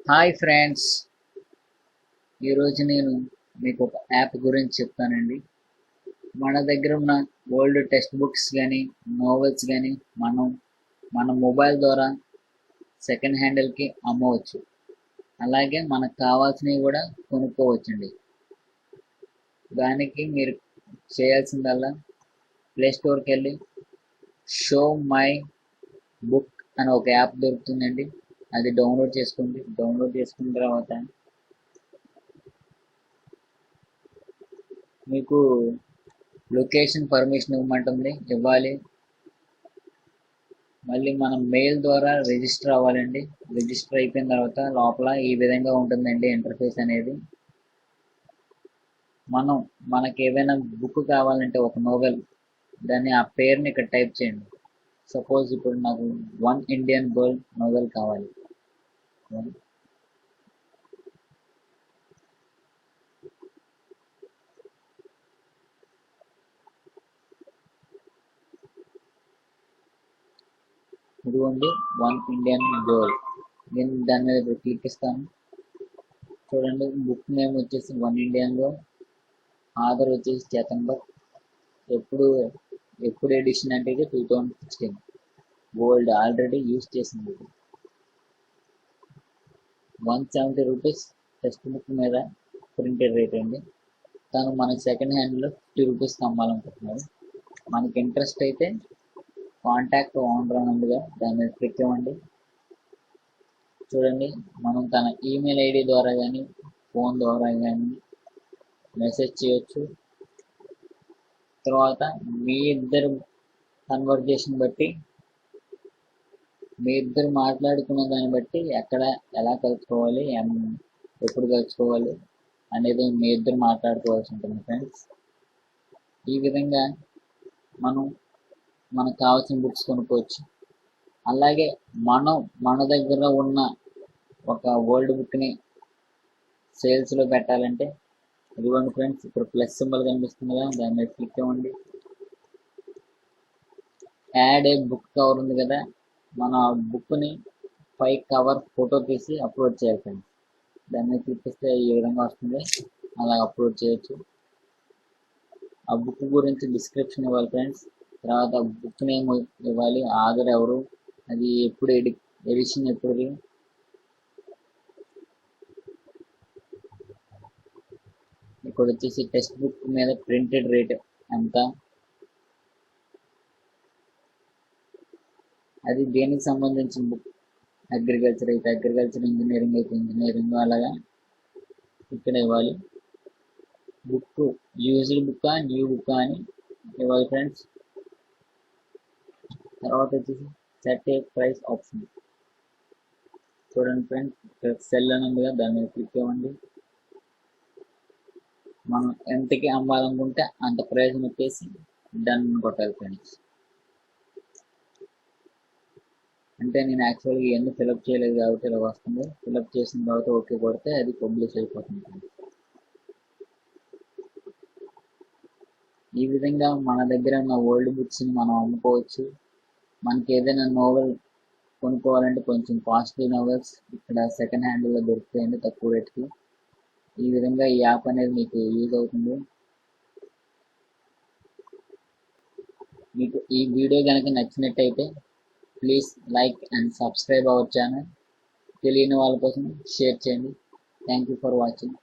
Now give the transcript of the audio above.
Hi friends, ఈరోజు నేను మీకు ఒక యాప్ గురించి చెప్తానండి. మన దగ్గర ఉన్న ఓల్డ్ టెక్స్ట్ బుక్స్ కానీ నోవెల్స్ కానీ మన మొబైల్ ద్వారా సెకండ్ హ్యాండిల్కి అమ్మవచ్చు. అలాగే మనకు కావాల్సినవి కూడా కొనుక్కోవచ్చండి. దానికి మీరు చేయాల్సిందల్లా ప్లే స్టోర్కి వెళ్ళి షో మై బుక్ అని ఒక యాప్ దొరుకుతుందండి. అది డౌన్లోడ్ చేసుకోండి. డౌన్లోడ్ చేసుకున్న తర్వాత మీకు లొకేషన్ పర్మిషన్ ఇవ్వాలి. మళ్ళీ మనం మెయిల్ ద్వారా రిజిస్టర్ అవ్వాలండి. రిజిస్టర్ అయిపోయిన తర్వాత లోపల ఈ విధంగా ఉంటుందండి ఇంటర్ఫేస్ అనేది. మనకి ఏదైనా బుక్ కావాలంటే ఒక నోవెల్, దాన్ని ఆ పేరుని ఇక్కడ టైప్ చేయండి. సపోజ్ ఇప్పుడు నాకు వన్ ఇండియన్ గర్ల్ నోవెల్ కావాలి. ఇదిగోండి వన్ ఇండియన్ గర్ల్. నేను దాని మీద ఇప్పుడు క్లిక్ ఇస్తాను. చూడండి, బుక్ నేమ్ వచ్చేసి వన్ ఇండియన్ గర్ల్, ఆథర్ వచ్చేసి చేతన్ భట్. ఎప్పుడు ఎడిషన్ అంటే ఇది 2016 గోల్డ్, ఆల్రెడీ యూజ్ చేసింది. 170 రూపీస్ టెక్స్ట్ బుక్ మీద ప్రింటెడ్ రేట్ అండి. తను మనకి సెకండ్ హ్యాండ్లో 50 రూపీస్కి అమ్మాలనుకుంటున్నారు. మనకి ఇంట్రెస్ట్ అయితే కాంటాక్ట్ ఓనర్ అని ఉందిగా, దాని మీద క్లిక్ ఇవ్వండి. చూడండి, మనం తన ఈమెయిల్ ఐడి ద్వారా కానీ ఫోన్ ద్వారా కానీ మెసేజ్ చేయొచ్చు. తర్వాత మీ ఇద్దరు కన్వర్జేషన్ బట్టి, మీ ఇద్దరు మాట్లాడుకున్న దాన్ని బట్టి ఎలా కలుసుకోవాలి, ఎప్పుడు కలుసుకోవాలి అనేది మీ ఇద్దరు మాట్లాడుకోవాల్సి ఉంటుంది ఫ్రెండ్స్. ఈ విధంగా మనకు కావాల్సిన బుక్స్ కొనుక్కోవచ్చు. అలాగే మన దగ్గర ఉన్న ఒక ఓల్డ్ బుక్ని సేల్స్లో పెట్టాలంటే ఇదిగోండి ఫ్రెండ్స్, ఇప్పుడు ప్లస్ సింబల్ కనిపిస్తుంది కదా, దాని మీద క్లిక్ ఇవ్వండి. యాడ్ ఏ బుక్ కవర్ ఉంది కదా, మన బుక్ని పై కవర్ ఫోటో తీసి అప్లోడ్ చేయాలి ఫ్రెండ్స్. దాని మీద క్లిక్ ఇస్తే ఈ విధంగా వస్తుంది. అలా అప్లోడ్ చేయొచ్చు. ఆ బుక్ గురించి డిస్క్రిప్షన్ ఇవ్వాలి ఫ్రెండ్స్. తర్వాత బుక్ నేమ్ ఇవ్వాలి, ఆథర్ ఎవరు, అది ఎప్పుడు ఎడిషన్ ఎప్పుడుది. ఇక్కడ వచ్చేసి టెక్స్ట్ బుక్ మీద ప్రింటెడ్ రేట్ ఎంత, అది దేనికి సంబంధించిన బుక్. అగ్రికల్చర్ అయితే అగ్రికల్చర్, ఇంజనీరింగ్ అయితే ఇంజనీరింగ్, అలాగా ఇక్కడ ఇవ్వాలి. బుక్ యూజ్డ్ బుక్కా న్యూ బుక్కా అని ఇవ్వాలి ఫ్రెండ్స్. తర్వాత వచ్చేసి సెట్ ఏ ప్రైస్ ఆప్షన్. చూడండి ఫ్రెండ్స్, ఇక్కడ సెల్ అని ఉంది కదా, దాని మీద క్లిక్ ఇవ్వండి. మనం ఎంతకి అమ్మాలనుకుంటే అంత ప్రైస్ నొక్కేసి డన్ కొట్టాలి ఫ్రెండ్స్. అంటే నేను యాక్చువల్గా ఇవన్నీ ఫిలప్ చేయలేదు కాబట్టి ఇలా వస్తుంది. ఫిలప్ చేసిన తర్వాత ఓకే కొడితే అది పబ్లిష్ అయిపోతుంది. ఈ విధంగా మన దగ్గర ఉన్న ఓల్డ్ బుక్స్ని మనం అమ్ముకోవచ్చు. మనకి ఏదైనా నోవెల్ కొనుక్కోవాలంటే కొంచెం కాస్ట్లీ నోవెల్స్ ఇక్కడ సెకండ్ హ్యాండ్లో దొరుకుతాయండి తక్కువ రేట్కి. ఈ విధంగా ఈ యాప్ అనేది మీకు యూజ్ అవుతుంది. మీకు ఈ వీడియో కనుక నచ్చినట్టయితే please like and subscribe our channel. తెలియని వాళ్ళ కోసం షేర్ చేయండి. Thank you for watching.